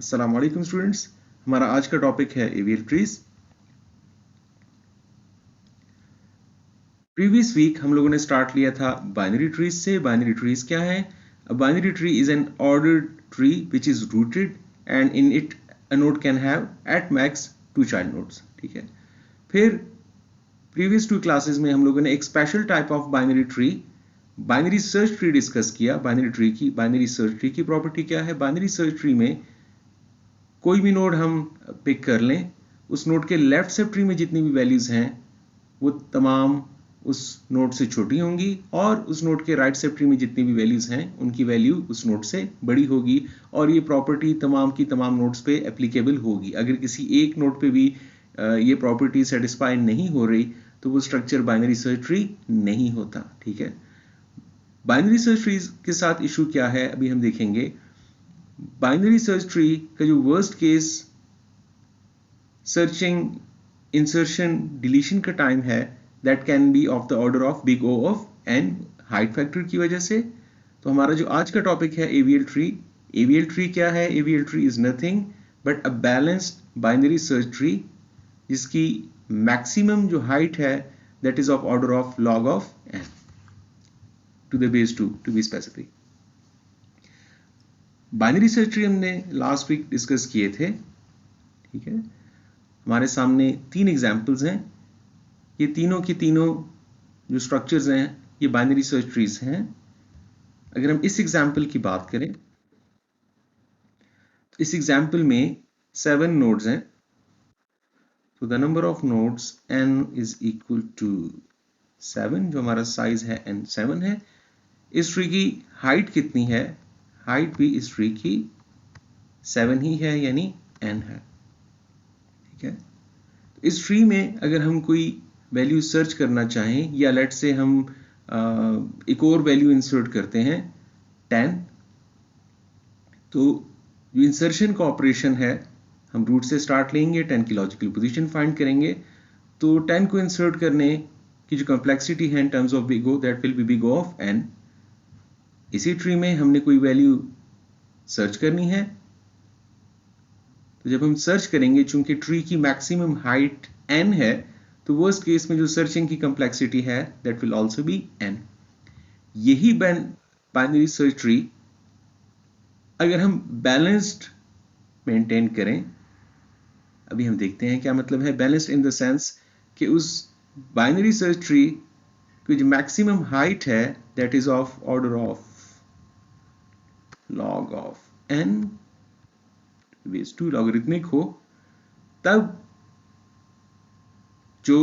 अस्सलाम वालेकुम स्टूडेंट्स, हमारा आज का टॉपिक है एवियल ट्रीज। प्रीवियस वीक हम लोगों ने स्टार्ट लिया था बाइनरी ट्रीज से। बाइनरी ट्रीज क्या है? A binary tree is an ordered tree which is rooted and in it a node can have at max 2 child nodes. ठीक है। फिर प्रीवियस 2 क्लासेस में हम लोगों ने एक special type of binary tree, binary search tree discuss किया। Binary search tree की प्रॉपर्टी क्या है? बाइनरी सर्च ट्री में कोई भी नोड हम पिक कर लें, उस नोड के लेफ्ट सब ट्री में जितनी भी वैल्यूज हैं वो तमाम उस नोड से छोटी होंगी और उस नोड के राइट सब ट्री में जितनी भी वैल्यूज हैं उनकी वैल्यू उस नोड से बड़ी होगी। और ये प्रॉपर्टी तमाम की तमाम नोड्स पे एप्लीकेबल होगी। अगर किसी एक नोड पे भी ये प्रॉपर्टी सेटिस्फाई नहीं हो रही तो वो स्ट्रक्चर बाइनरी सर्च ट्री नहीं होता। ठीक है। बाइनरी सर्च ट्री के साथ इशू क्या है अभी हम देखेंगे। बाइनरी सर्च ट्री का जो worst case searching, insertion, deletion का टाइम है that can be of the order of big O of N, height factor की वजह से। तो हमारा जो आज का टॉपिक है एवीएल ट्री। एवीएल ट्री क्या है? AVL tree is nothing but a balanced binary search tree जिसकी मैक्सिमम जो हाइट है that is of order of log of N to the base 2 to be specific. Binary search tree हमने last week discuss किए थे। ठीक है। हमारे सामने 3 एग्जाम्पल्स हैं। ये तीनों की तीनों जो स्ट्रक्चर्स हैं ये बाइनरी सर्च ट्रीज हैं। अगर हम इस एग्जाम्पल की बात करें, इस एग्जाम्पल में 7 नोड्स हैं। तो the number of nodes n is equal to 7, जो हमारा साइज है n 7 है। इस ट्री की हाइट कितनी है? हाइट भी इस ट्री की 7 ही है, यानी n है। ठीक है। इस ट्री में अगर हम कोई वैल्यू सर्च करना चाहें या लेट से हम एक और वैल्यू इंसर्ट करते हैं 10, तो जो इंसर्शन का ऑपरेशन है हम रूट से स्टार्ट लेंगे, 10 की लॉजिकल पोजीशन फाइंड करेंगे। तो 10 को इंसर्ट करने की जो कॉम्प्लेक्सिटी है in terms of big O that will be big O of n। इसी ट्री में हमने कोई वैल्यू सर्च करनी है, तो जब हम सर्च करेंगे चूंकि ट्री की मैक्सिमम हाइट n है तो वर्स्ट केस में जो सर्चिंग की कॉम्प्लेक्सिटी है that will also be n। यही बाइनरी सर्च ट्री अगर हम बैलेंस्ड मेंटेन करें, अभी हम देखते हैं क्या मतलब है बैलेंस्ड इन द सेंस कि उस बाइनरी सर्च ट्री की जो मैक्सिमम हाइट है that is of order of log of n base 2 logarithmic हो, तब जो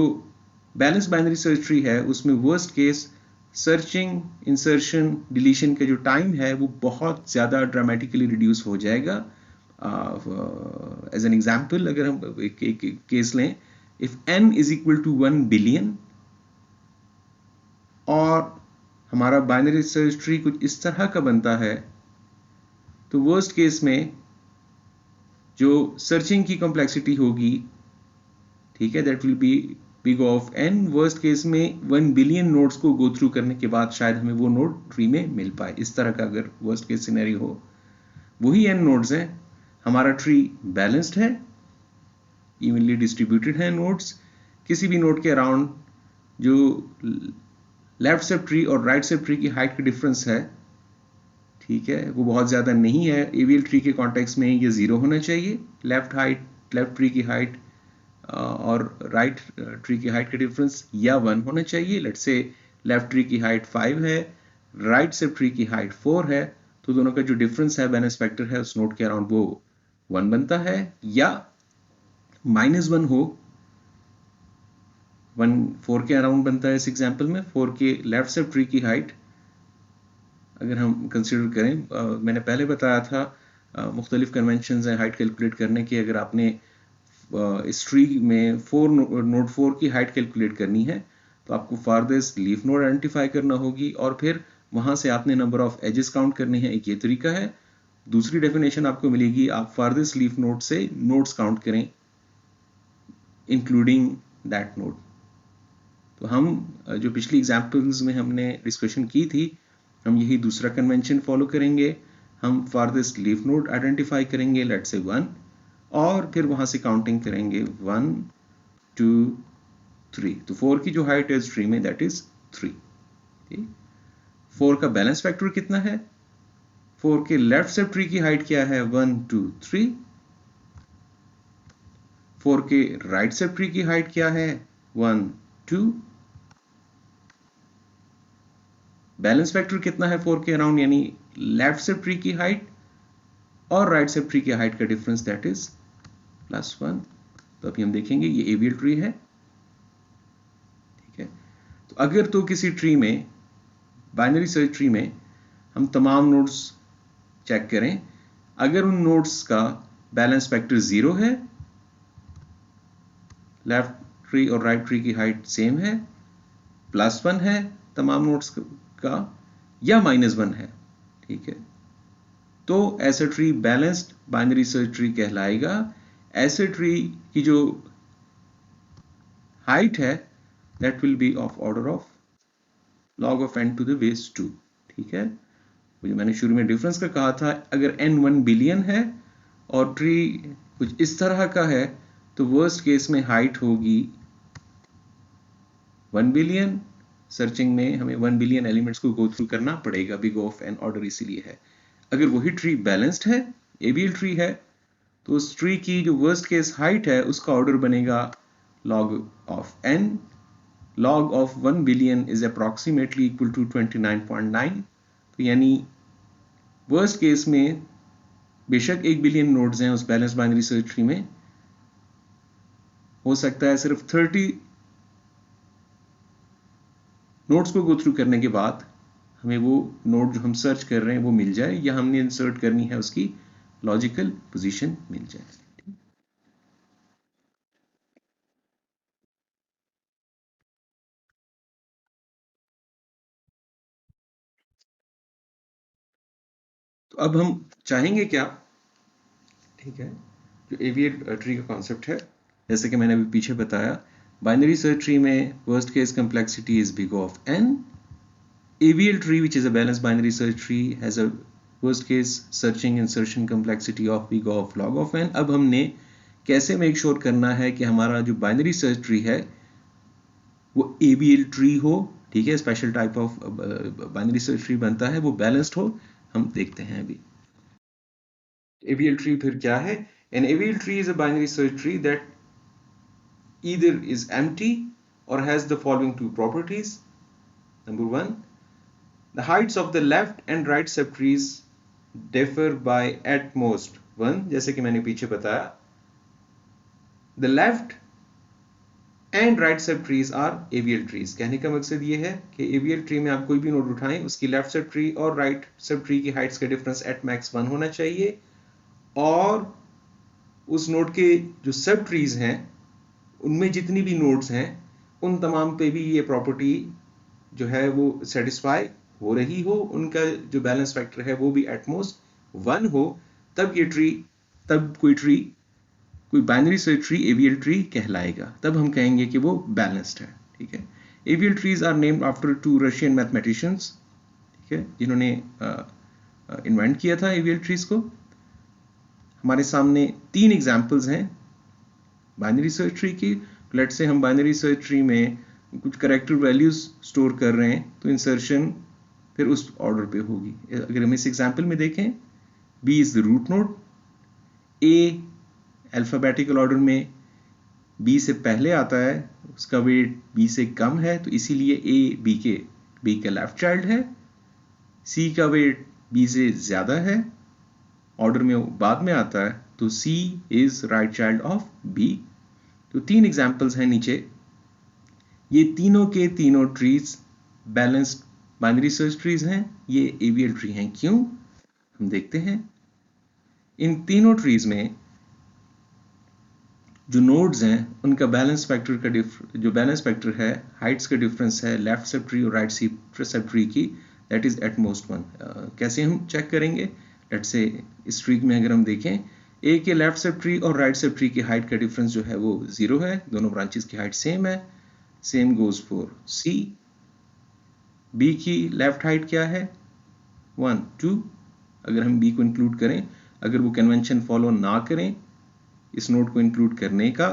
बैलेंस बाइनरी सर्च ट्री है उसमें worst case searching, insertion, deletion का जो टाइम है वो बहुत ज़्यादा ड्रामेटिकली रिड्यूस हो जाएगा। एज एन एग्जाम्पल अगर हम एक केस लें, if n is equal to 1 billion और हमारा बाइनरी सर्च ट्री कुछ इस तरह का बनता है, तो वर्स्ट केस में जो सर्चिंग की कॉम्प्लेक्सिटी होगी, ठीक है, that will be big of n। Worst case में 1 बिलियन नोड्स को गो थ्रू करने के बाद शायद हमें वो नोड ट्री में मिल पाए। इस तरह का अगर वर्स्ट केस सिनेरियो हो, वही n नोड्स हैं, हमारा ट्री बैलेंस्ड है, इवनली डिस्ट्रीब्यूटेड है नोड्स। किसी भी नोड के अराउंड जो लेफ्ट सब ट्री और राइट सब ट्री की हाइट का डिफरेंस है, ठीक है, वो बहुत ज़्यादा नहीं है। एवीएल ट्री के कॉन्टेक्स्ट में ये 0 होना चाहिए। लेफ्ट ट्री की हाइट और राइट ट्री की हाइट का डिफरेंस या 1 होना चाहिए। लेट्स से लेफ्ट ट्री की हाइट 5 है, राइट सब ट्री की हाइट 4 है, तो दोनों का जो डिफरेंस है, बैलेंस फैक्टर है उस नोड के अराउंड, वो 1 बनता है। या -1 हो, 1 4 के अराउंड बनता है। इस एग्जाम्पल में 4 के लेफ्ट सब ट्री की हाइट अगर हम कंसिडर करें, मैंने पहले बताया था मुख्तलिफ कन्वेंशंस हैं हाइट कैलकुलेट करने की। अगर आपने इस ट्री में नोड 4 की हाइट कैलकुलेट करनी है तो आपको फारदेस्ट लीफ नोड आइडेंटिफाई करना होगी और फिर वहां से आपने नंबर ऑफ एजेस काउंट करने हैं। एक ये तरीका है। दूसरी डेफिनेशन आपको मिलेगी, आप फारदेस्ट लीफ नोड से नोड्स काउंट करें इंक्लूडिंग दैट नोड। तो हम जो पिछली एग्जाम्पल्स में हमने डिस्कशन की थी, हम यही दूसरा कन्वेंशन फॉलो करेंगे। हम फारदेस्ट लीफ नोड आइडेंटिफाई करेंगे, लेट से 1, और फिर वहां से काउंटिंग करेंगे 1 2 3। तो 4 की जो हाइट है इस ट्री में दैट इज 3। 4 का बैलेंस फैक्टर कितना है? 4 के लेफ्ट सब ट्री की हाइट क्या है? 1 2 3। 4 के राइट सब ट्री की हाइट क्या है? 1 2। बैलेंस फैक्टर कितना है 4 के अराउंड, यानी लेफ्ट सब ट्री की हाइट और राइट सब ट्री की हाइट का डिफरेंस दैट इज +1। तो अभी हम देखेंगे ये एवीएल ट्री है, ठीक है। तो अगर तो किसी ट्री में, बाइनरी सर्च ट्री में, हम तमाम नोड्स चेक करें, अगर उन नोड्स का बैलेंस फैक्टर 0 है, लेफ्ट ट्री और राइट ट्री की हाइट सेम है, +1 है तमाम नोड्स का, या -1 है, ठीक है, तो ऐसा tree balanced binary search tree कहलाएगा। ऐसे ट्री की जो हाइट है that will B of order of log of n to the base 2, ठीक है। जो मैंने शुरू में डिफरेंस का कहा था, अगर n 1 बिलियन है और ट्री कुछ इस तरह का है तो वर्स्ट केस में हाइट होगी 1 बिलियन। सर्चिंग में हमें 1 बिलियन एलिमेंट्स को गो थ्रू करना पड़ेगा, बिग ऑफ n ऑर्डर इसीलिए है। अगर वही ट्री बैलेंस्ड है, एबीएल ट्री है, तो उस ट्री की जो वर्स्ट केस हाइट है उसका ऑर्डर बनेगा log of n। log of 1 billion is approximately equal to 29.9। तो यानी वर्स्ट केस में बेशक 1 बिलियन नोड्स हैं उस बैलेंस बाइनरी सर्च ट्री में, हो सकता है सिर्फ 30 नोड्स को गो थ्रू करने के बाद हमें वो नोड जो हम सर्च कर रहे हैं वो मिल जाए, या हमने इंसर्ट करनी है उसकी लॉजिकल पोजीशन मिल जाए। तो अब हम चाहेंगे क्या, ठीक है, जो एवीएल ट्री का कॉन्सेप्ट है, जैसे कि मैंने अभी पीछे बताया, बाइनरी सर्च ट्री में worst case complexity is big of n। AVL tree, which is a balanced binary search tree, has a worst case searching insertion complexity of big of log of n। अब हमने कैसे make sure करना है कि हमारा जो binary search tree है वो AVL ट्री हो, ठीक है, special type of binary search tree बनता है, वो बैलेंस्ड हो, हम देखते हैं अभी। AVL tree फिर क्या है? An AVL tree is a binary search tree that either is empty or has the following two properties. Number one, the heights of the left and right subtrees differ by at most 1। जैसे कि मैंने पीछे बताया, the left and right subtrees are AVL trees। कहने का मकसद ये है कि AVL ट्री में आप कोई भी नोड उठाएं, उसकी लेफ्ट सब ट्री और राइट सब ट्री की हाइट्स का डिफरेंस एट मैक्स 1 होना चाहिए, और उस नोड के जो सब ट्रीज हैं उनमें जितनी भी नोड्स हैं उन तमाम पे भी ये प्रॉपर्टी जो है वो सेटिस्फाई हो रही हो, उनका जो बैलेंस फैक्टर है वो भी एटमोस्ट 1 हो, तब ये ट्री, तब कोई binary search tree AVL tree कहलाएगा, तब हम कहेंगे कि वो बैलेंस्ड है, ठीक है। AVL trees are named after 2 Russian mathematicians, ठीक है, जिन्होंने इन्वेंट किया था एवीएल ट्रीज को। हमारे सामने 3 एग्जांपल्स हैं बाइनरी सर्च ट्री की। लेट्स से हम बाइनरी सर्च ट्री में कुछ करेक्टर वैल्यूज स्टोर कर रहे हैं, तो इंसर्शन फिर उस ऑर्डर पे होगी। अगर हम इस एग्जांपल में देखें, B is the root node, A alphabetical order में B से पहले आता है, उसका वेट B से कम है, तो इसीलिए A B का लेफ्ट चाइल्ड है। C का वेट B से ज्यादा है, ऑर्डर में बाद में आता है, तो C is right child of B। तो 3 एग्जांपल्स हैं नीचे। ये तीनों के तीनों trees balanced binary search trees हैं, ये एवीएल ट्री हैं। क्यों, हम देखते हैं। इन तीनों ट्रीज में जो नोड्स हैं उनका बैलेंस फैक्टर का जो बैलेंस फैक्टर है, हाइट्स का डिफरेंस है लेफ्ट सब ट्री और राइट सब ट्री की, दैट इज एट मोस्ट 1। कैसे हम चेक करेंगे? लेट्स से इस ट्री में अगर हम देखें, ए के लेफ्ट सब ट्री और राइट सब ट्री की हाइट का डिफरेंस जो है वो 0 है, दोनों ब्रांचेस की हाइट सेम है। Same goes for C. B की लेफ्ट हाइट क्या है? 1 2। अगर हम बी को इंक्लूड करें, अगर वो कन्वेंशन फॉलो ना करें इस नोड को इंक्लूड करने का,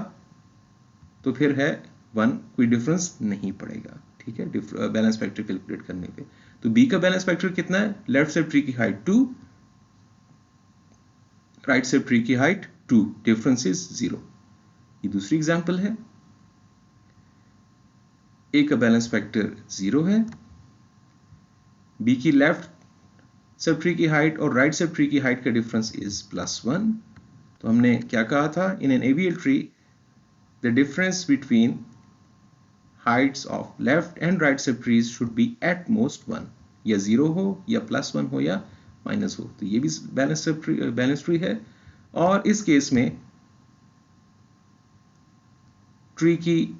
तो फिर है 1, कोई डिफरेंस नहीं पड़ेगा, ठीक है, बैलेंस फैक्टर कैलकुलेट करने पे। तो बी का बैलेंस फैक्टर कितना है? लेफ्ट से ट्री की हाइट 2, राइट से ट्री की हाइट 2, डिफरेंस इज 0। ये दूसरी एग्जांपल है, ए का बैलेंस फैक्टर 0 है, बी की लेफ्ट सब ट्री की हाइट और राइट सब ट्री की हाइट का डिफरेंस इज +1। तो हमने क्या कहा था? In an AVL tree the difference between heights of left and right sub trees should be at most 1, या 0 हो या +1 हो या माइनस हो। तो ये भी बैलेंस ट्री है। और इस केस में ट्री की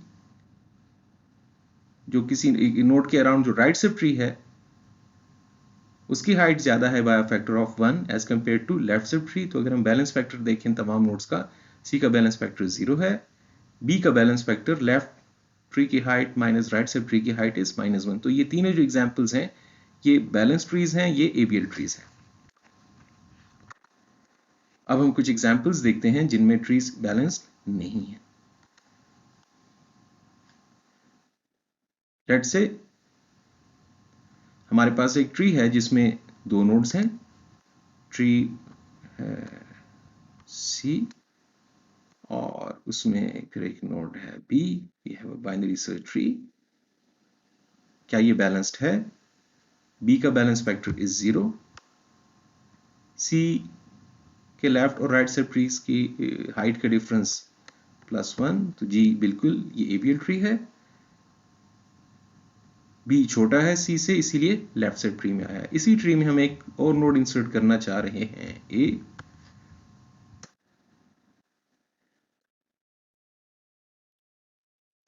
जो किसी नोड के अराउंड जो राइट सब ट्री है उसकी हाइट ज्यादा है by factor of 1 as compare to left subtree. तो अगर हम बैलेंस फैक्टर देखें तमाम नोड्स का, सी का बैलेंस फैक्टर 0 है, बी का बैलेंस फैक्टर लेफ्ट ट्री की height minus right sub tree की हाइट इज -1। तो ये तीनों जो एग्जांपल्स हैं ये बैलेंस ट्रीज हैं, ये एबीएल ट्रीज हैं। अब हम कुछ एग्जांपल्स देखते हैं जिनमें ट्रीज बैलेंस्ड नहीं है। लेट्स से हमारे पास एक ट्री है जिसमें 2 नोड्स हैं, ट्री है सी और उसमें फिर एक नोड है B, we have a binary search tree. क्या ये बैलेंस्ड है? बी का बैलेंस फैक्टर इज 0, सी के लेफ्ट और राइट सब ट्रीज की हाइट का डिफरेंस +1, तो जी बिल्कुल ये एबीएल ट्री है। बी छोटा है सी से, इसीलिए लेफ्ट साइड ट्री में आया है। इसी ट्री में हम एक और नोड इंसर्ट करना चाह रहे हैं ए,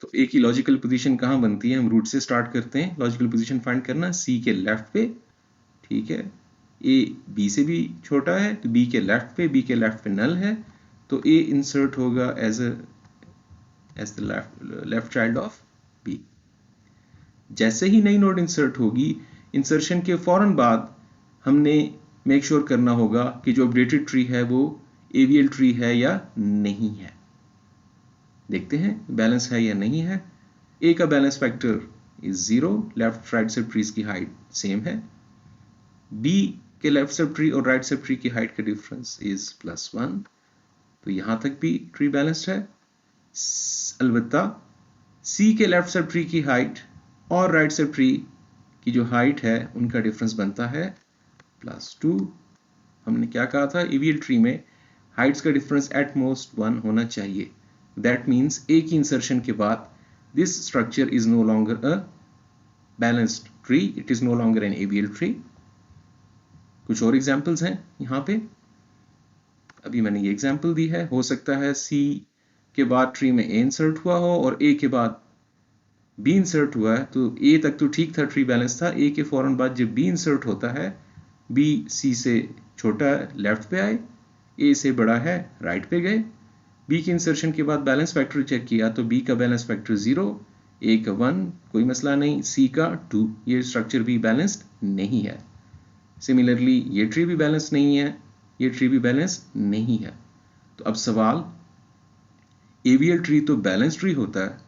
तो ए की लॉजिकल पोजीशन कहां बनती है? हम रूट से स्टार्ट करते हैं लॉजिकल पोजीशन फाइंड करना, सी के लेफ्ट पे, ठीक है। ए बी से भी छोटा है तो बी के लेफ्ट पे, बी के लेफ्ट पे नल है, तो ए इंसर्ट होगा as the left child of B. जैसे ही नई नोड इंसर्ट होगी, इंसर्शन के फौरन बाद हमने मेक श्योर करना होगा कि जो अपडेटेड ट्री है वो एवीएल ट्री है या नहीं है। देखते हैं बैलेंस है या नहीं है। ए का balance factor is 0, left right सब ट्रीज की हाइट सेम है, बी के लेफ्ट सब ट्री और राइट सब ट्री की हाइट का डिफरेंस इज +1, तो यहां तक भी ट्री बैलेंस्ड है। अलबत्ता सी के लेफ्ट सब ट्री की हाइट और राइट सब ट्री की जो हाइट है उनका डिफरेंस बनता है +2। हमने क्या कहा था? ईवीएल ट्री में हाइट्स का डिफरेंस एट मोस्ट 1 होना चाहिए। दैट मीन्स ए की इंसर्शन के बाद this structure is no longer a balanced tree, it is no longer an AVL tree. कुछ और एग्जांपल्स हैं यहाँ पे। अभी मैंने ये एग्जांपल दी है, हो सकता है सी के बाद ट्री में ए इंसर्ट हुआ हो और ए के बाद बी इंसर्ट हुआ है, तो ए तक तो ठीक था, ट्री बैलेंस था। ए के फौरन बाद जब बी इंसर्ट होता है, बी सी से छोटा है लेफ्ट पे आए, ए से बड़ा है राइट पे गए। बी की इंसर्शन के बाद बैलेंस फैक्टर चेक किया तो बी का बैलेंस फैक्टर 0, ए का 1, कोई मसला नहीं, सी का 2, ये स्ट्रक्चर भी बैलेंस्ड नहीं है। सिमिलरली ये ट्री भी बैलेंस नहीं है, ये ट्री भी बैलेंस नहीं है। तो अब सवाल, एवीएल ट्री तो बैलेंस ट्री होता है,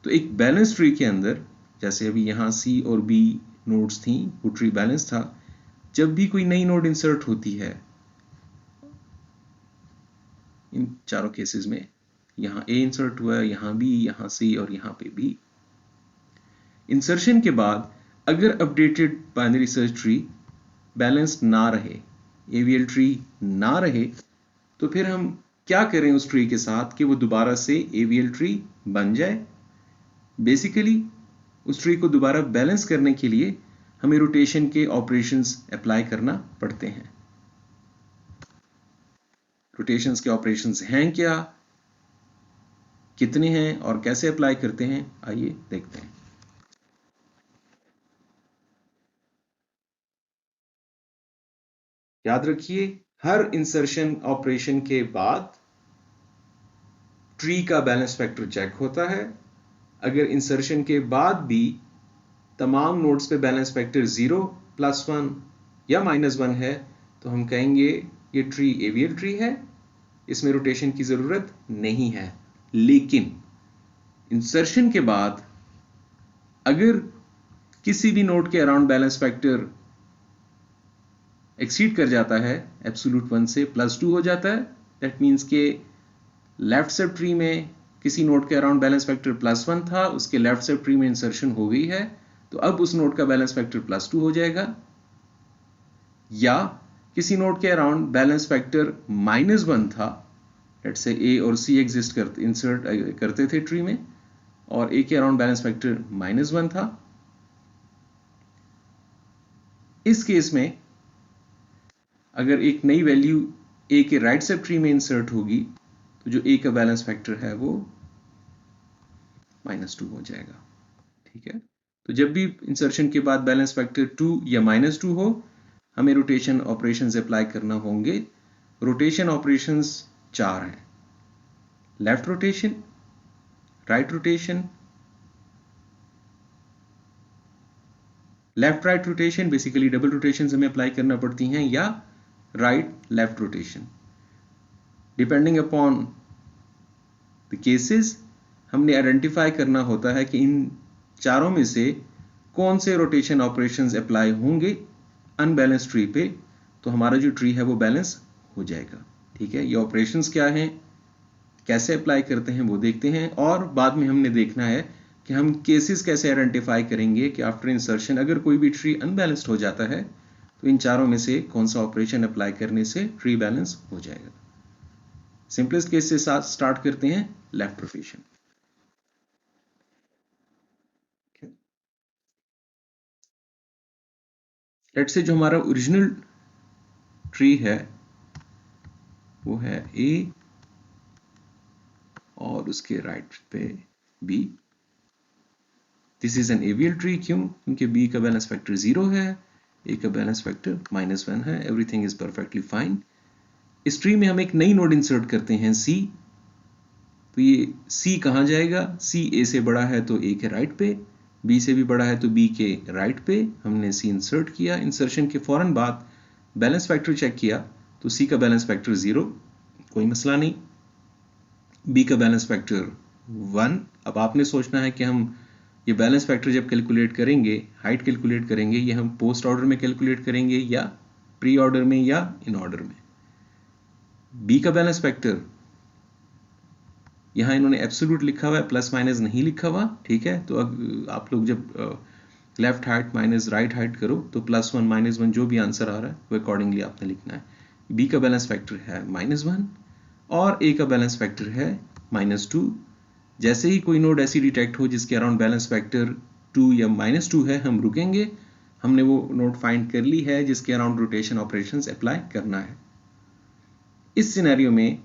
तो एक बैलेंस ट्री के अंदर जैसे अभी यहाँ सी और बी नोड्स थी, वो ट्री बैलेंस था। जब भी कोई नई नोड इंसर्ट होती है, इन चारों केसेस में, यहाँ ए इंसर्ट हुआ है, यहाँ बी, यहाँ सी और यहाँ पे बी, इंसर्शन के बाद अगर updated binary search tree balanced ना रहे, एवीएल ट्री ना रहे, तो फिर हम क्या करें उस ट्री के साथ कि वो दोबारा से एवीएल ट्री बन जाए? बेसिकली उस ट्री को दोबारा बैलेंस करने के लिए हमें रोटेशन के ऑपरेशंस अप्लाई करना पड़ते हैं। रोटेशंस के ऑपरेशंस हैं क्या, कितने हैं और कैसे अप्लाई करते हैं, आइए देखते हैं। याद रखिए, हर इंसर्शन ऑपरेशन के बाद ट्री का बैलेंस फैक्टर चेक होता है। अगर इंसर्शन के बाद भी तमाम नोड्स पे बैलेंस फैक्टर 0, +1 या -1 है तो हम कहेंगे ये ट्री एवियल ट्री है, इसमें रोटेशन की ज़रूरत नहीं है। लेकिन इंसर्शन के बाद अगर किसी भी नोड के अराउंड बैलेंस फैक्टर एक्सीड कर जाता है एब्सोल्यूट 1 से +2 हो जाता है, दैट मीन्स के लेफ्ट सब ट्री में किसी नोड के अराउंड बैलेंस फैक्टर +1 था, उसके लेफ्ट सब ट्री में इंसर्शन हो गई है, तो अब उस नोड का बैलेंस फैक्टर +2 हो जाएगा। या किसी नोड के अराउंड बैलेंस फैक्टर -1 था, लेट्स से ए और सी एग्जिस्ट इंसर्ट करते थे ट्री में, और ए के अराउंड बैलेंस फैक्टर -1 था। इस केस में अगर एक नई वैल्यू ए के राइट सब ट्री में इंसर्ट होगी तो जो ए का बैलेंस फैक्टर है वो -2 हो जाएगा। ठीक है, तो जब भी इंसर्शन के बाद बैलेंस फैक्टर 2 या -2 हो, हमें रोटेशन ऑपरेशंस अप्लाई करना होंगे। रोटेशन ऑपरेशंस 4 हैं: left rotation, right rotation, left right rotation, basically double rotation हमें अप्लाई करना पड़ती हैं, या right left rotation. Depending upon the cases हमने आइडेंटिफाई करना होता है कि इन चारों में से कौन से रोटेशन ऑपरेशंस अप्लाई होंगे अनबैलेंस ट्री पे, तो हमारा जो ट्री है वो बैलेंस हो जाएगा। ठीक है, ये ऑपरेशंस क्या हैं, कैसे अप्लाई करते हैं वो देखते हैं, और बाद में हमने देखना है कि हम केसेस कैसे आइडेंटिफाई करेंगे कि आफ्टर इंसर्शन अगर कोई भी ट्री अनबैलेंस्ड हो जाता है तो इन चारों में से कौन सा ऑपरेशन अप्लाई करने से ट्री बैलेंस हो जाएगा। सिंपलेस्ट केस से स्टार्ट करते हैं, लेफ्ट रोटेशन। लेट्स से जो हमारा ओरिजिनल ट्री है वो है ए और उसके राइट पे B. This is an AVL tree, क्यों? क्योंकि बी का बैलेंस फैक्टर 0 है, ए का बैलेंस फैक्टर -1 है, एवरीथिंग इज परफेक्टली फाइन। इस ट्री में हम एक नई नोड इंसर्ट करते हैं सी, तो ये सी कहाँ जाएगा? सी ए से बड़ा है तो ए के राइट पे, बी से भी बड़ा है तो बी के राइट पे। हमने सी इंसर्ट किया, इंसर्शन के फौरन बाद बैलेंस फैक्टर चेक किया तो सी का बैलेंस फैक्टर 0, कोई मसला नहीं। बी का बैलेंस फैक्टर 1। अब आपने सोचना है कि हम ये बैलेंस फैक्टर जब कैलकुलेट करेंगे, हाइट कैलकुलेट करेंगे, ये हम पोस्ट ऑर्डर में कैलकुलेट करेंगे या प्री ऑर्डर में या इन ऑर्डर में। बी का बैलेंस फैक्टर यहाँ इन्होंने एब्सोल्यूट लिखा हुआ है, प्लस माइनस नहीं लिखा हुआ। ठीक है, तो अब आप लोग जब left height minus right height करो तो +1 -1 जो भी आंसर आ रहा है वो अकॉर्डिंगली आपने लिखना है। बी का बैलेंस फैक्टर है -1 और ए का बैलेंस फैक्टर है -2। जैसे ही कोई नोड ऐसी डिटेक्ट हो जिसके अराउंड बैलेंस फैक्टर 2 या -2 है, हम रुकेंगे। हमने वो नोड फाइंड कर ली है जिसके अराउंड रोटेशन ऑपरेशंस अप्लाई करना है। इस सिनेरियो में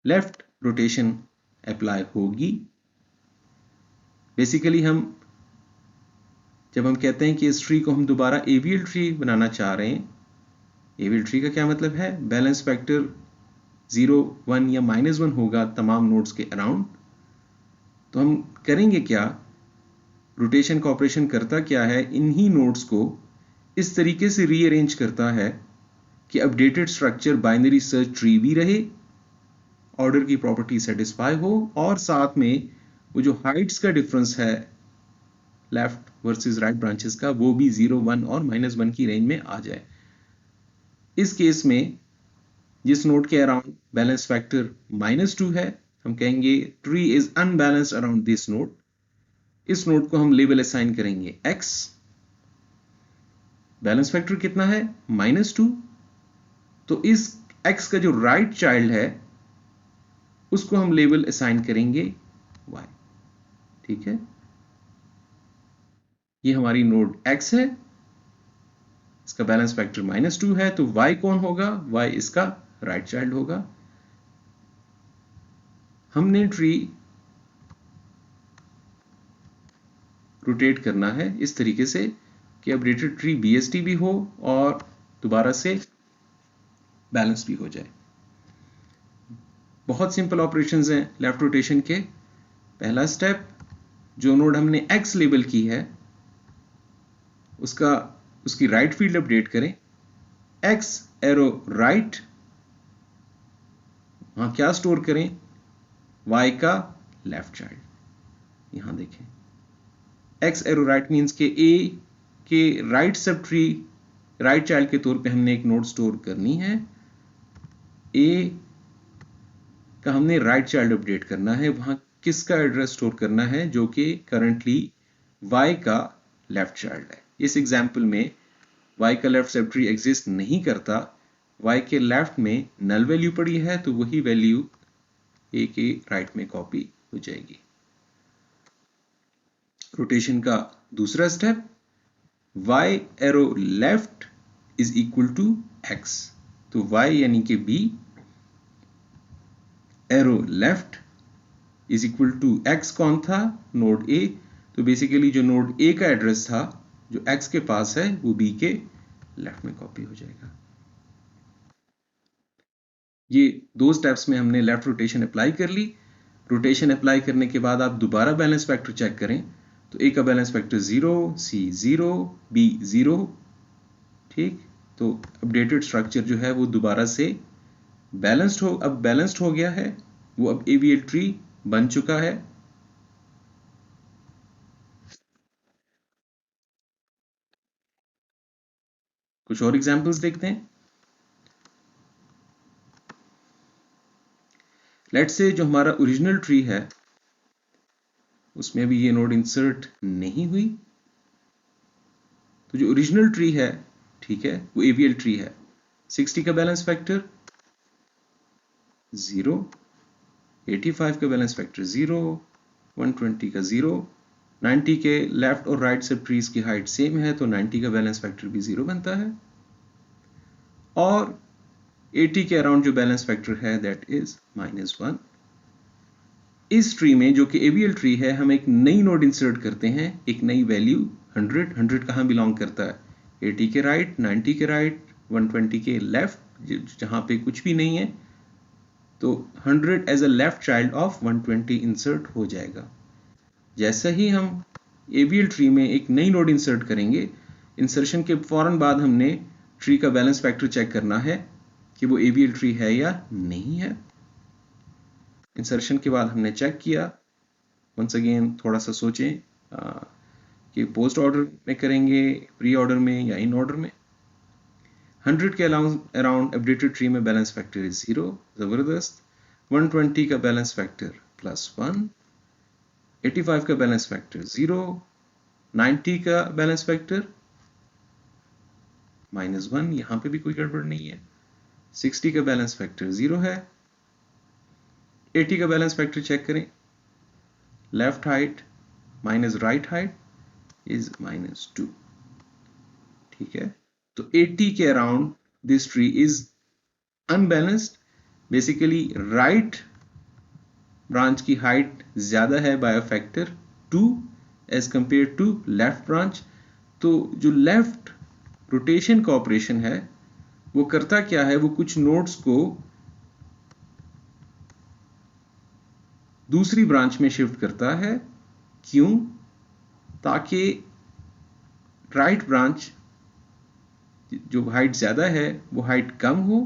लेफ्ट रोटेशन अप्लाई होगी। बेसिकली जब हम कहते हैं कि इस ट्री को हम दोबारा एवियल ट्री बनाना चाह रहे हैं, एवियल ट्री का क्या मतलब है? बैलेंस फैक्टर 0, 1 या -1 होगा तमाम नोड्स के अराउंड। तो हम करेंगे क्या? रोटेशन का ऑपरेशन करता क्या है? इन्हीं नोड्स को इस तरीके से रीअरेंज करता है कि updated structure binary search tree भी रहे, ऑर्डर की प्रॉपर्टी सेटिस्फाई हो, और साथ में वो जो हाइट्स का डिफरेंस है लेफ्ट वर्सेस राइट ब्रांचेस का, वो भी 0, 1 और -1 की रेंज में आ जाए। इस केस में जिस नोड के अराउंड बैलेंस फैक्टर -2 है, हम कहेंगे tree is unbalanced around this node. इस नोड को हम लेबल असाइन करेंगे x। बैलेंस फैक्टर कितना है? -2। तो इस x का जो राइट चाइल्ड है उसको हम लेबल असाइन करेंगे y। ठीक है, ये हमारी नोड x है, इसका बैलेंस फैक्टर -2 है, तो y कौन होगा? y इसका राइट चाइल्ड होगा। हमने ट्री रोटेट करना है इस तरीके से कि अपडेटेड ट्री BST भी हो और दोबारा से बैलेंस भी हो जाए। बहुत सिंपल ऑपरेशंस हैं लेफ्ट रोटेशन के। पहला स्टेप, जो नोड हमने x लेबल की है उसकी राइट फील्ड अपडेट करें, x एरो राइट, वहां क्या स्टोर करें, y का लेफ्ट चाइल्ड। यहां देखें x एरो राइट मीन्स के a के right sub tree right child के तौर पे हमने एक नोड स्टोर करनी है, a का हमने राइट चाइल्ड अपडेट करना है, वहां किसका एड्रेस स्टोर करना है, जो कि करंटली y का लेफ्ट चाइल्ड है। इस एग्जाम्पल में y का लेफ्ट सब ट्री एग्जिस्ट नहीं करता, y के लेफ्ट में नल वैल्यू पड़ी है, तो वही वैल्यू a के राइट में कॉपी हो जाएगी। रोटेशन का दूसरा step, y arrow left is equal to x, तो y यानी कि b arrow left is equal to x कौन था, नोड a, तो बेसिकली जो नोड a का एड्रेस था जो x के पास है वो b के लेफ्ट में कॉपी हो जाएगा। ये दो स्टेप्स में हमने लेफ्ट रोटेशन अप्लाई कर ली। रोटेशन अप्लाई करने के बाद आप दोबारा बैलेंस फैक्टर चेक करें, तो a का बैलेंस फैक्टर 0, c 0, b 0, ठीक। तो अपडेटेड स्ट्रक्चर जो है वो दोबारा से अब बैलेंस्ड हो गया है, वो अब AVL ट्री बन चुका है। कुछ और एग्जांपल्स देखते हैं। लेट्स से जो हमारा ओरिजिनल ट्री है उसमें भी ये नोड इंसर्ट नहीं हुई, तो जो ओरिजिनल ट्री है, ठीक है, वो AVL ट्री है। 60 का बैलेंस फैक्टर 0, 85 का बैलेंस फैक्टर 0, 120 का 0, 90 के लेफ्ट और राइट सब ट्रीज की हाइट सेम है, तो 90 का बैलेंस फैक्टर भी 0 बनता है। और 80 के अराउंड जो बैलेंस फैक्टर है दैट इज -1। इस ट्री में जो कि AVL ट्री है, हम एक नई नोड इंसर्ट करते हैं, एक नई वैल्यू 100 कहाँ बिलोंग करता है, 80 के राइट, 90 के राइट, 120 के लेफ्ट, जहां पे कुछ भी नहीं है, तो 100 as a left child of 120 insert हो जाएगा। जैसे ही हम AVL ट्री में एक नई नोड इंसर्ट करेंगे, इंसर्शन के फौरन बाद हमने ट्री का बैलेंस फैक्टर चेक करना है कि वो AVL ट्री है या नहीं है। इंसर्शन के बाद हमने चेक किया, वंस अगेन थोड़ा सा सोचें कि पोस्ट ऑर्डर में करेंगे, प्री ऑर्डर में या इन ऑर्डर में। 100 के अराउंड अपडेटेड ट्री में बैलेंस फैक्टर इज 0, जबरदस्त। 120 का बैलेंस फैक्टर +1, 85 का बैलेंस फैक्टर 0, 90 का बैलेंस फैक्टर -1, यहां पे भी कोई गड़बड़ नहीं है। 60 का बैलेंस फैक्टर 0 है। 80 का बैलेंस फैक्टर चेक करें, left height minus right height is -2, ठीक है। तो 80 के around this tree is unbalanced, basically right branch की हाइट ज्यादा है by a factor 2 as compare to left branch. तो जो लेफ्ट रोटेशन का ऑपरेशन है वो करता क्या है, वो कुछ नोड्स को दूसरी ब्रांच में शिफ्ट करता है। क्यों? ताकि राइट ब्रांच जो हाइट ज्यादा है वो हाइट कम हो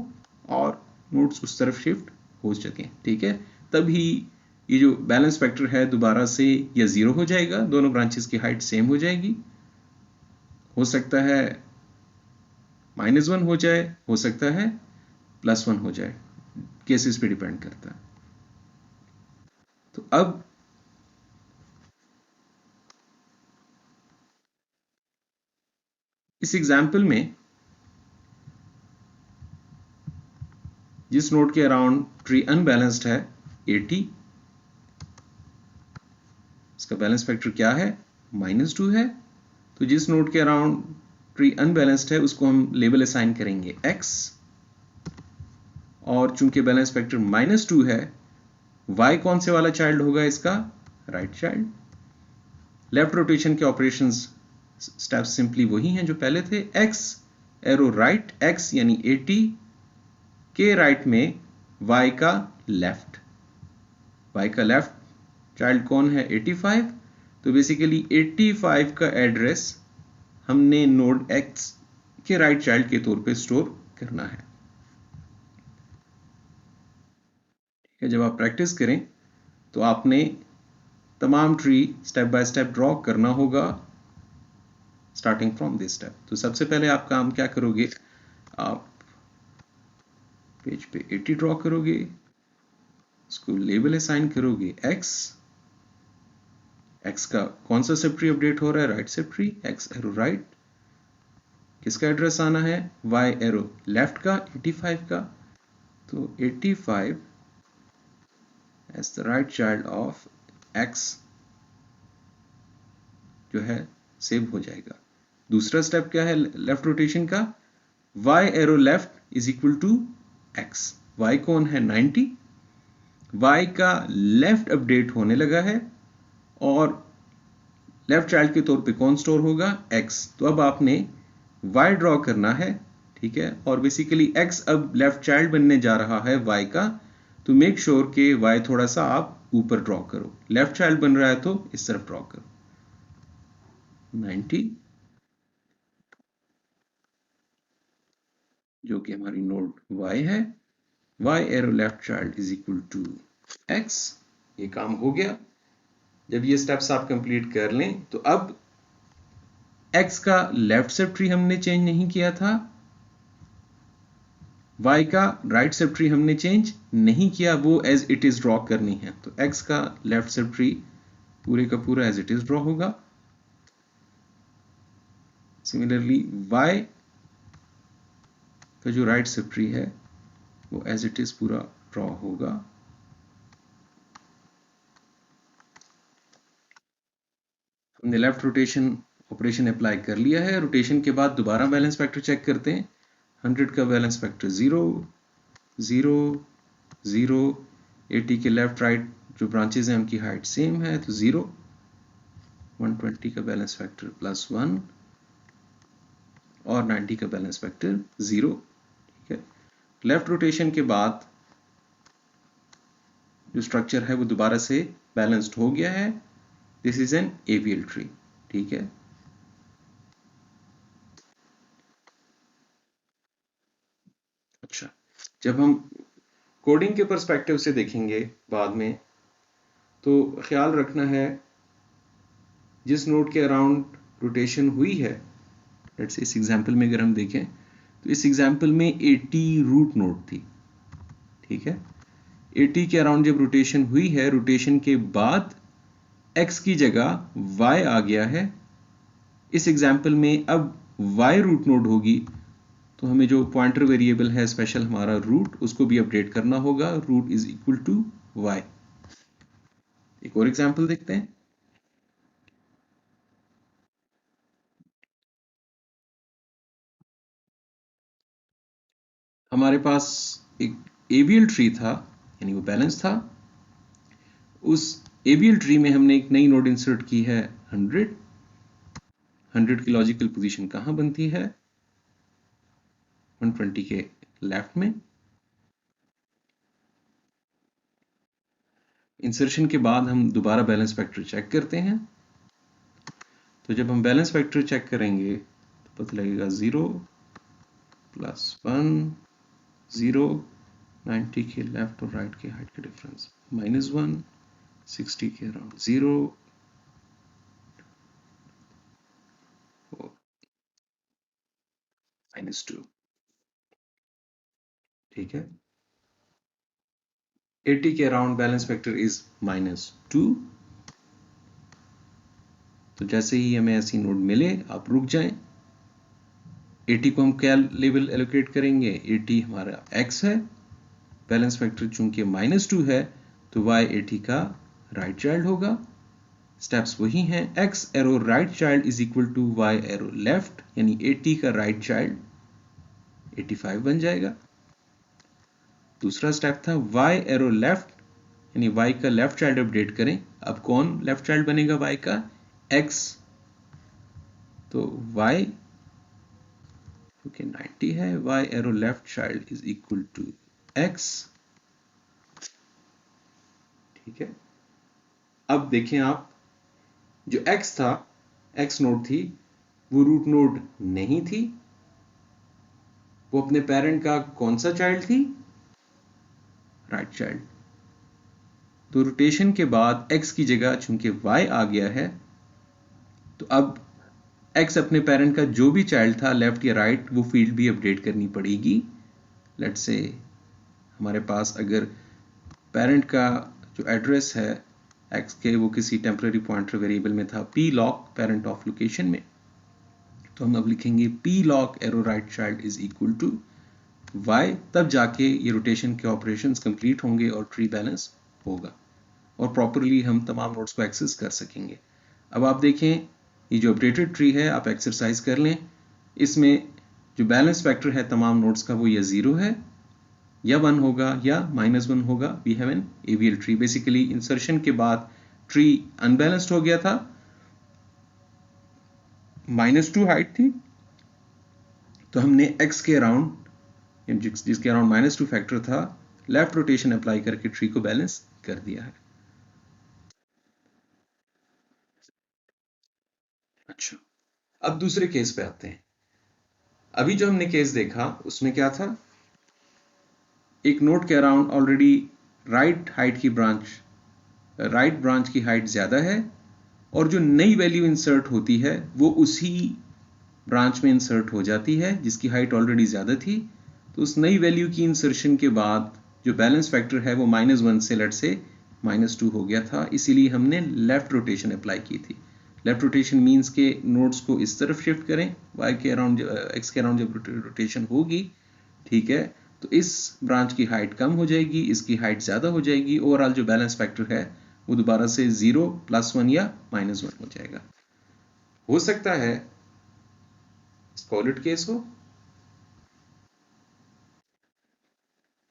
और नोड्स उस तरफ शिफ्ट हो सकें, ठीक है। तभी ये जो बैलेंस फैक्टर है दोबारा से या 0 हो जाएगा, दोनों ब्रांचेस की हाइट सेम हो जाएगी। हो सकता है -1 हो जाए, हो सकता है +1 हो जाए, केसेस पे डिपेंड करता है। तो अब इस एग्जाम्पल में जिस नोड के अराउंड ट्री अनबैलेंस्ड है 80, इसका बैलेंस फैक्टर क्या है, -2 है। तो जिस नोड के अराउंड ट्री अनबैलेंस्ड है उसको हम लेबल असाइन करेंगे x, और चूंकि बैलेंस फैक्टर -2 है, y कौन से वाला चाइल्ड होगा इसका, राइट चाइल्ड। लेफ्ट रोटेशन के ऑपरेशंस स्टेप्स सिंपली वही हैं जो पहले थे, x एरो राइट, x यानी 80 के राइट में y का लेफ्ट, y का लेफ्ट चाइल्ड कौन है, 85, तो बेसिकली 85 का एड्रेस हमने नोड x के राइट चाइल्ड के तौर पे स्टोर करना है। ठीक है, जब आप प्रैक्टिस करें तो आपने तमाम tree step by step draw करना होगा स्टार्टिंग फ्रॉम दिस स्टेप। तो सबसे पहले आप काम क्या करोगे, आप पेज पे 80 ड्रॉ करोगे, इसको लेबल असाइन करोगे x का कौन सा सब ट्री अपडेट हो रहा है, right sub tree, x arrow right, किसका एड्रेस आना है, y एरो लेफ्ट का 85 का, तो 85 as the right child of x जो है सेव हो जाएगा। दूसरा स्टेप क्या है लेफ्ट रोटेशन का, y arrow left is equal to x, y कौन है 90, y का लेफ्ट अपडेट होने लगा है और लेफ्ट चाइल्ड के तौर पे कौन स्टोर होगा, x। तो अब आपने y ड्रॉ करना है, ठीक है, और बेसिकली x अब लेफ्ट चाइल्ड बनने जा रहा है y का, तो मेक श्योर कि y थोड़ा सा आप ऊपर ड्रॉ करो, लेफ्ट चाइल्ड बन रहा है तो इस तरफ ड्रॉ करो 90, जो कि हमारी नोड y है, y arrow left child is equal to x। ये काम हो गया। जब ये स्टेप्स आप कंप्लीट कर लें तो अब x का लेफ्ट सब ट्री हमने चेंज नहीं किया था, y का राइट सब ट्री हमने चेंज नहीं किया, वो एज इट इज ड्रॉ करनी है। तो x का लेफ्ट सब ट्री पूरे का पूरा एज इट इज ड्रॉ होगा। सिमिलरली y का जो राइट सब ट्री है वो एज इट इज पूरा ड्रॉ होगा। हमने लेफ्ट रोटेशन ऑपरेशन अप्लाई कर लिया है। रोटेशन के बाद दोबारा बैलेंस फैक्टर चेक करते हैं। 100 का बैलेंस फैक्टर 0 0 0, 80 के लेफ्ट राइट जो ब्रांचेस हैं उनकी हाइट सेम है तो 0, 120 का बैलेंस फैक्टर +1 और 90 का बैलेंस फैक्टर 0। ठीक है, लेफ्ट रोटेशन के बाद जो स्ट्रक्चर है वो दोबारा से बैलेंस्ड हो गया है। This is N AVL tree. ठीक है, अच्छा, जब हम कोडिंग के पर्सपेक्टिव से देखेंगे बाद में, तो ख्याल रखना है जिस नोड के अराउंड रोटेशन हुई है, लेट्स इस एग्जांपल में अगर हम देखें तो इस एग्जांपल में 80 रूट नोड थी। ठीक है, 80 के अराउंड जब रोटेशन हुई है, रोटेशन के बाद x की जगह y आ गया है। इस एग्जांपल में अब y रूट नोड होगी तो हमें जो पॉइंटर वेरिएबल है स्पेशल हमारा रूट, उसको भी अपडेट करना होगा, root is equal to y। एक और एग्जांपल देखते हैं। हमारे पास एक AVL ट्री था, यानी वो बैलेंस था। उस AVL ट्री में हमने एक नई नोड इंसर्ट की है 100। 100 की लॉजिकल पोजीशन कहाँ बनती है, 120 के लेफ्ट में। इंसर्शन के बाद हम दोबारा बैलेंस फैक्टर चेक करते हैं। तो जब हम बैलेंस फैक्टर चेक करेंगे तो पता लगेगा 0 +1 0, 90 के लेफ्ट और राइट के हाइट का डिफरेंस -1, 60 के अराउंड 0 और -2। ठीक है, 80 के अराउंड बैलेंस फैक्टर इज -2। तो जैसे ही हमें ऐसी नोड मिले आप रुक जाएं। 80 को हम क्या लेवल एलोकेट करेंगे, 80 हमारा x है, बैलेंस फैक्टर चूंकि -2 है तो y 80 का राइट चाइल्ड होगा। स्टेप्स वही हैं, x arrow right child is equal to y arrow left, यानी 80 का राइट चाइल्ड 85 बन जाएगा। दूसरा स्टेप था y एरो लेफ्ट, यानी y का लेफ्ट चाइल्ड अपडेट करें। अब कौन लेफ्ट चाइल्ड बनेगा y का, x, तो y क्योंकि 90 है, y arrow left child is equal to x। ठीक है, अब देखें आप जो x था, x नोड थी, वो रूट नोड नहीं थी। वो अपने पेरेंट का कौन सा चाइल्ड थी? Right child. तो रोटेशन के बाद x की जगह चूंकि y आ गया है, तो अब x अपने पेरेंट का जो भी चाइल्ड था, लेफ्ट या राइट, वो फील्ड भी अपडेट करनी पड़ेगी। लेट्स से हमारे पास अगर पेरेंट का जो एड्रेस है x के, वो किसी टेम्पररी पॉइंटर वेरिएबल में था p log parent of location में, तो हम अब लिखेंगे p log arrow right child is equal to y, तब जाके ये रोटेशन के ऑपरेशंस कंप्लीट होंगे और ट्री बैलेंस होगा और प्रॉपरली हम तमाम नोड्स को एक्सेस कर सकेंगे। अब आप देखें, ये जो अपडेटेड ट्री है, आप एक्सरसाइज कर लें, इसमें जो बैलेंस फैक्टर है तमाम नोड्स का, वो या 0 है या 1 होगा या -1 होगा। We have an AVL tree. Basically insertion के बाद ट्री अनबैलेंस्ड हो गया था, -2 हाइट थी, तो हमने x के अराउंड, जिसके अराउंड -2 फैक्टर था, लेफ्ट रोटेशन अप्लाई करके ट्री को बैलेंस कर दिया है। अच्छा, अब दूसरे केस पे आते हैं। अभी जो हमने केस देखा उसमें क्या था, एक नोड के अराउंड ऑलरेडी राइट ब्रांच की हाइट ज़्यादा है और जो नई वैल्यू इंसर्ट होती है वो उसी ब्रांच में इंसर्ट हो जाती है जिसकी हाइट ऑलरेडी ज़्यादा थी। तो उस नई वैल्यू की इंसर्शन के बाद जो बैलेंस फैक्टर है वो -1 से लेट से -2 हो गया था, इसीलिए हमने लेफ्ट रोटेशन अप्लाई की थी। लेफ्ट रोटेशन मीन्स के नोड्स को इस तरफ शिफ्ट करें, y के अराउंड, x के अराउंड जब रोटेशन होगी, ठीक है, तो इस ब्रांच की हाइट कम हो जाएगी, इसकी हाइट ज़्यादा हो जाएगी, ओवरऑल जो बैलेंस फैक्टर है वो दोबारा से 0, +1 या -1 हो जाएगा। हो सकता है सॉलिड केस हो।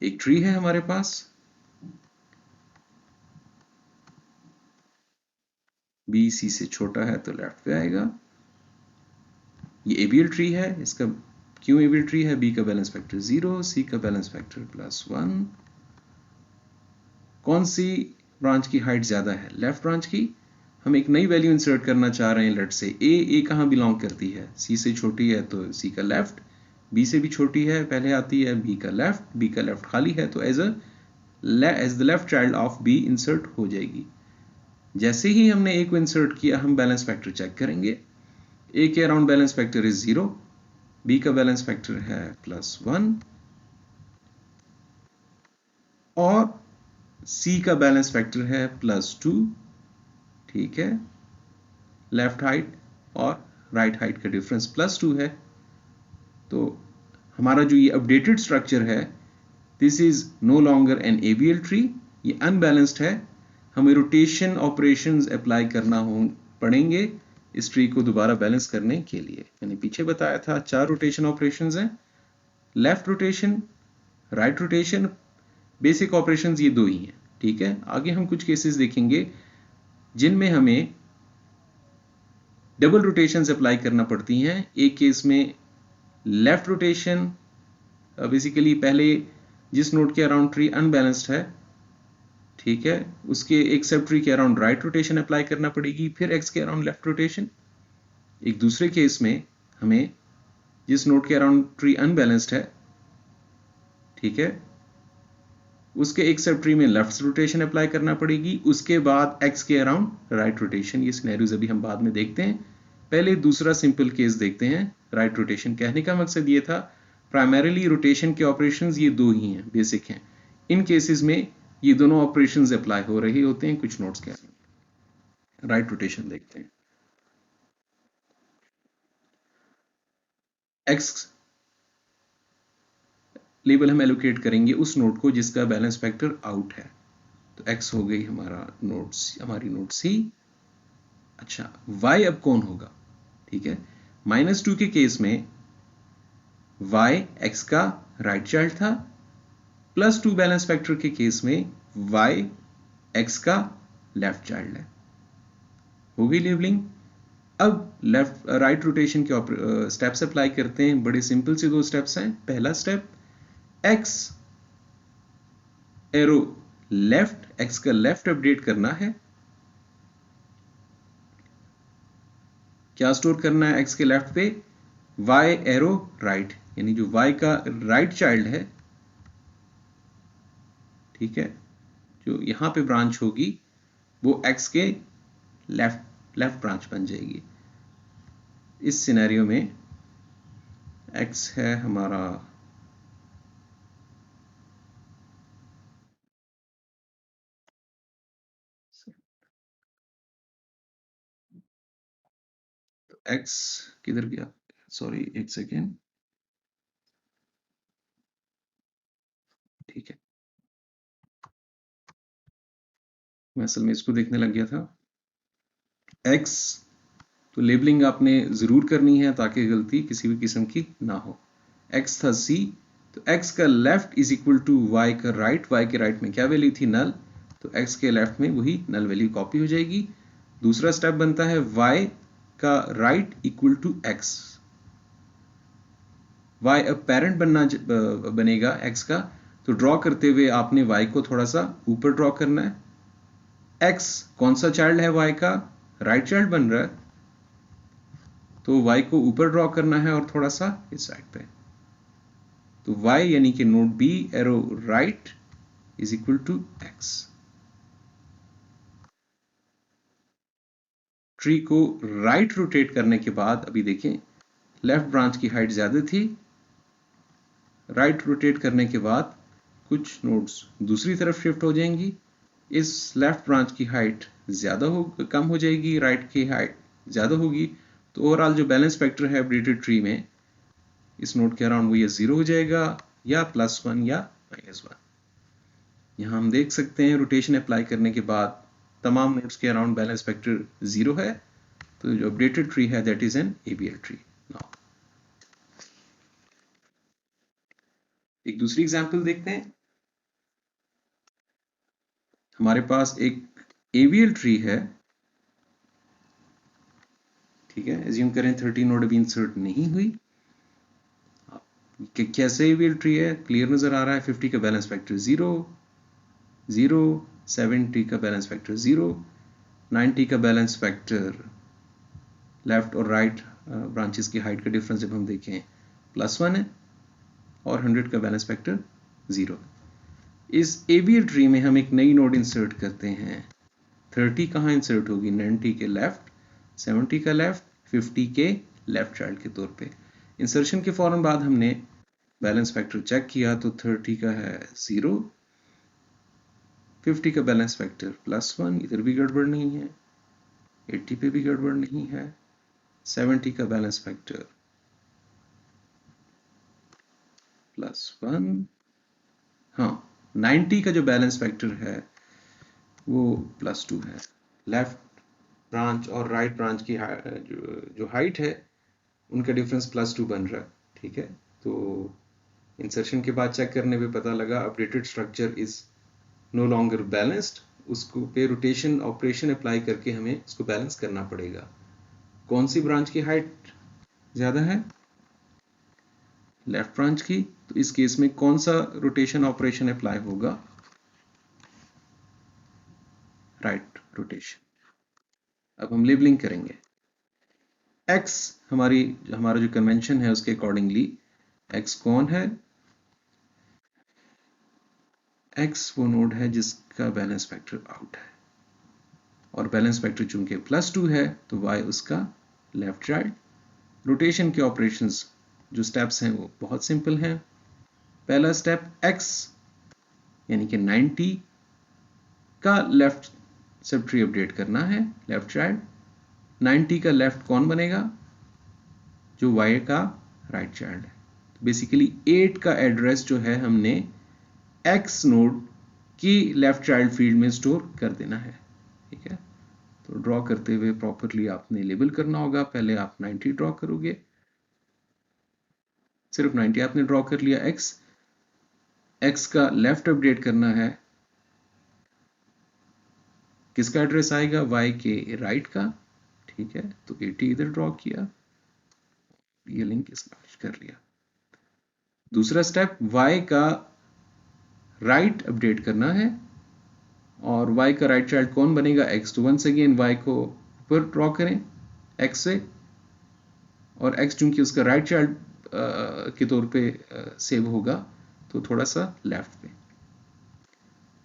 एक ट्री है हमारे पास, बी सी से छोटा है तो लेफ्ट पे आएगा। ये एबीएल ट्री है, इसका क्यों एबीएल ट्री है? बी का बैलेंस फैक्टर 0, सी का बैलेंस फैक्टर +1। कौन सी ब्रांच की हाइट ज़्यादा है? लेफ्ट ब्रांच की। हम एक नई वैल्यू इंसर्ट करना चाह रहे हैं, लेट से ए कहाँ बिलोंग करती है? सी से छोटी है तो सी का लेफ्ट, बी से भी छोटी है, पहले आती है बी का लेफ्ट, बी का लेफ्ट खाली है तो as the left child of B insert हो जाएगी। जैसे ही हमने ए को इंसर्ट किया, हम बैलेंस फैक्टर चेक करेंगे। ए के around balance factor is 0, B का बैलेंस फैक्टर है +1 और सी का बैलेंस फैक्टर है +2, ठीक है। लेफ्ट हाइट और राइट हाइट का डिफरेंस +2 है। तो हमारा जो ये अपडेटेड स्ट्रक्चर है, this is no longer an AVL tree, ये अनबैलेंस्ड है। हमें रोटेशन ऑपरेशंस अप्लाई करना पड़ेंगे इस ट्री को दोबारा बैलेंस करने के लिए। मैंने पीछे बताया था 4 रोटेशन ऑपरेशंस हैं, left rotation, right rotation, basic operations ये 2 ही हैं, ठीक है। आगे हम कुछ केसेस देखेंगे जिनमें हमें डबल रोटेशंस अप्लाई करना पड़ती हैं। एक केस में लेफ्ट रोटेशन, बेसिकली पहले जिस नोड के अराउंड ट्री अनबैलेंस्ड है, ठीक है, उसके एक सब ट्री के अराउंड राइट रोटेशन अप्लाई करना पड़ेगी, फिर एक्स के अराउंड लेफ्ट रोटेशन। एक दूसरे केस में हमें जिस नोड के अराउंड ट्री अनबैलेंस्ड है, ठीक है, उसके एक सब ट्री में लेफ्ट रोटेशन अप्लाई करना पड़ेगी, उसके बाद एक्स के अराउंड राइट रोटेशन। ये सिनेरियोज अभी हम बाद में देखते हैं। पहले दूसरा सिंपल केस देखते हैं, राइट रोटेशन। कहने का मकसद ये था, प्राइमरीली रोटेशन के ऑपरेशंस ये 2 ही हैं, बेसिक हैं। इन केसेस में ये दोनों ऑपरेशंस अप्लाई हो रहे होते हैं कुछ नोड्स के अराउंड। राइट रोटेशन देखते हैं। एक्स लेबल हम एलोकेट करेंगे उस नोड को जिसका बैलेंस फैक्टर आउट है। तो x हो गई हमारी नोड सी। अच्छा, y अब कौन होगा? ठीक है, -2 के केस में y x का राइट चाइल्ड था, +2 बैलेंस फैक्टर के केस में y x का लेफ्ट चाइल्ड है। हो गई लेबलिंग। अब लेफ्ट राइट रोटेशन के स्टेप्स अप्लाई करते हैं। बड़े सिंपल से 2 स्टेप्स हैं। पहला step, x arrow left, x का लेफ्ट अपडेट करना है, क्या स्टोर करना है x के लेफ्ट पे? y एरो राइट, यानी जो y का राइट चाइल्ड है, ठीक है, जो यहाँ पे ब्रांच होगी वो x के लेफ्ट ब्रांच बन जाएगी। इस सिनेरियो में x है हमारा तो x किधर गया, सॉरी एक सेकेंड, ठीक है, मैं असल में इसको देखने लग गया था। x तो लेबलिंग आपने ज़रूर करनी है ताकि गलती किसी भी किस्म की ना हो। x था c, तो x का left is equal to y का राइट, y के राइट में क्या वैल्यू थी? नल, तो x के लेफ्ट में वही नल वैल्यू कॉपी हो जाएगी। दूसरा स्टेप बनता है y का right equal to x, y अब पेरेंट बनेगा x का, तो ड्रॉ करते हुए आपने y को थोड़ा सा ऊपर ड्रॉ करना है। x कौन सा चाइल्ड है y का? राइट चाइल्ड बन रहा है, तो y को ऊपर ड्रॉ करना है और थोड़ा सा इस साइड पे, तो y यानी कि node b arrow right is equal to x। Tree को राइट रोटेट करने के बाद अभी देखें लेफ्ट ब्रांच की हाइट ज्यादा थी, राइट रोटेट करने के बाद कुछ नोड्स दूसरी तरफ शिफ्ट हो जाएंगी, इस लेफ्ट ब्रांच की हाइट ज्यादा हो कम हो जाएगी, राइट की हाइट ज्यादा होगी, तो ओवरऑल जो बैलेंस फैक्टर है अपडेटेड ट्री में इस नोड के अराउंड वो ये 0 हो जाएगा या +1 या -1। यहाँ हम देख सकते हैं रोटेशन अप्लाई करने के बाद तमाम नोड्स के अराउंड बैलेंस फैक्टर 0 है, तो जो अपडेटेड ट्री है that is an ABL tree. Now एक दूसरी एग्जांपल देखते हैं। हमारे पास एक ABL ट्री है, ठीक है, एज्यूम करें 30 नोड अभी इंसर्ट नहीं हुई। कैसे ABL ट्री है, क्लियर नजर आ रहा है। 50 का बैलेंस फैक्टर 0, 0, 70 का बैलेंस फैक्टर 0, 90 का बैलेंस फैक्टर लेफ्ट और राइट ब्रांचेस की हाइट का डिफरेंस जब हम देखें +1 है, और 100 का बैलेंस फैक्टर 0। इस ABL ट्री में हम एक नई नोड इंसर्ट करते हैं। 30 कहाँ इंसर्ट होगी? 90 के लेफ्ट, 70 का लेफ्ट, 50 के लेफ्ट चाइल्ड के तौर पे। इंसर्शन के फौरन बाद हमने बैलेंस फैक्टर चेक किया तो 30 का है 0, 50 का बैलेंस फैक्टर +1, इधर भी गड़बड़ नहीं है, 80 पे भी गड़बड़ नहीं है, 70 का बैलेंस फैक्टर +1, हाँ 90 का जो बैलेंस फैक्टर है वो +2 है। लेफ्ट ब्रांच और राइट ब्रांच की जो हाइट है उनका डिफरेंस +2 बन रहा है, ठीक है। तो इंसर्शन के बाद चेक करने पे पता लगा updated structure is no longer balanced, उसको पे रोटेशन ऑपरेशन अप्लाई करके हमें उसको बैलेंस करना पड़ेगा। कौन सी ब्रांच की हाइट ज्यादा है? लेफ्ट ब्रांच की, तो इस केस में कौन सा रोटेशन ऑपरेशन अप्लाई होगा? Right rotation. अब हम लेबलिंग करेंगे। x हमारा जो कन्वेंशन है उसके अकॉर्डिंगली x कौन है? x वो नोड है जिसका बैलेंस फैक्टर आउट है, और बैलेंस फैक्टर चूंकि +2 है तो y उसका लेफ्ट चाइल्ड। रोटेशन के ऑपरेशंस जो स्टेप्स हैं वो बहुत सिंपल हैं। पहला स्टेप x यानी कि 90 का लेफ्ट सब ट्री अपडेट करना है, लेफ्ट चाइल्ड। 90 का लेफ्ट कौन बनेगा? जो y का राइट चाइल्ड है। बेसिकली 8 का एड्रेस जो है हमने x नोड की लेफ्ट चाइल्ड फील्ड में स्टोर कर देना है, ठीक है। तो ड्रॉ करते हुए प्रॉपरली आपने लेबल करना होगा। पहले आप 90 ड्रॉ करोगे, सिर्फ 90 आपने ड्रॉ कर लिया। x का लेफ्ट अपडेट करना है, किसका एड्रेस आएगा? y के राइट का, ठीक है। तो 80 इधर ड्रॉ किया, ये लिंक स्मैश कर लिया। दूसरा स्टेप y का राइट अपडेट करना है, और y का राइट चाइल्ड कौन बनेगा? x। तो वंस अगेन y को ऊपर ड्रॉ करें x से, और x चूंकि उसका राइट चाइल्ड के तौर पे सेव होगा तो थोड़ा सा लेफ्ट पे।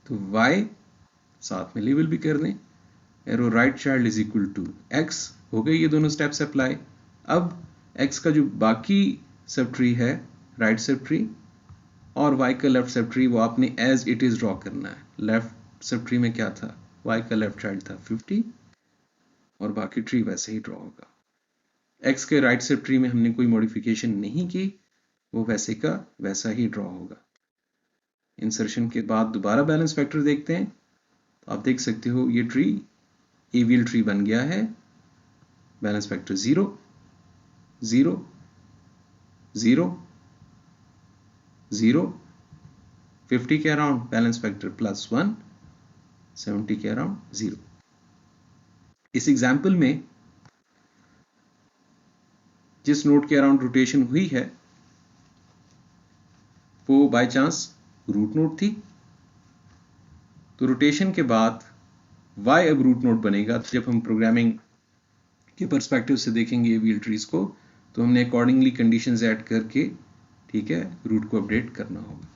तो y साथ में लेबल भी कर दें, arrow right child is equal to x, हो गए ये दोनों स्टेप्स अप्लाई। अब x का जो बाकी सब ट्री है राइट सब ट्री और y का लेफ्ट सब ट्री वो आपने एज इट इज ड्रॉ करना है। लेफ्ट सब ट्री में क्या था, y का लेफ्ट चाइल्ड था 50 और बाकी ट्री वैसे ही ड्रॉ होगा। x के राइट सब ट्री में हमने कोई मॉडिफिकेशन नहीं की, वो वैसे का वैसा ही ड्रॉ होगा। इंसर्शन के बाद दोबारा बैलेंस फैक्टर देखते हैं, तो आप देख सकते हो ये ट्री एवीएल ट्री बन गया है। बैलेंस फैक्टर 0 0 0 0 50 के अराउंड बैलेंस फैक्टर +1, 70 के अराउंड 0। इस एग्जाम्पल में जिस नोड के अराउंड रोटेशन हुई है वो बाय चांस रूट नोड थी, तो रोटेशन के बाद y अब रूट नोड बनेगा। तो जब हम प्रोग्रामिंग के पर्सपेक्टिव से देखेंगे एवीएल ट्रीज को, तो हमने अकॉर्डिंगली कंडीशंस ऐड करके, ठीक है, रूट को अपडेट करना होगा।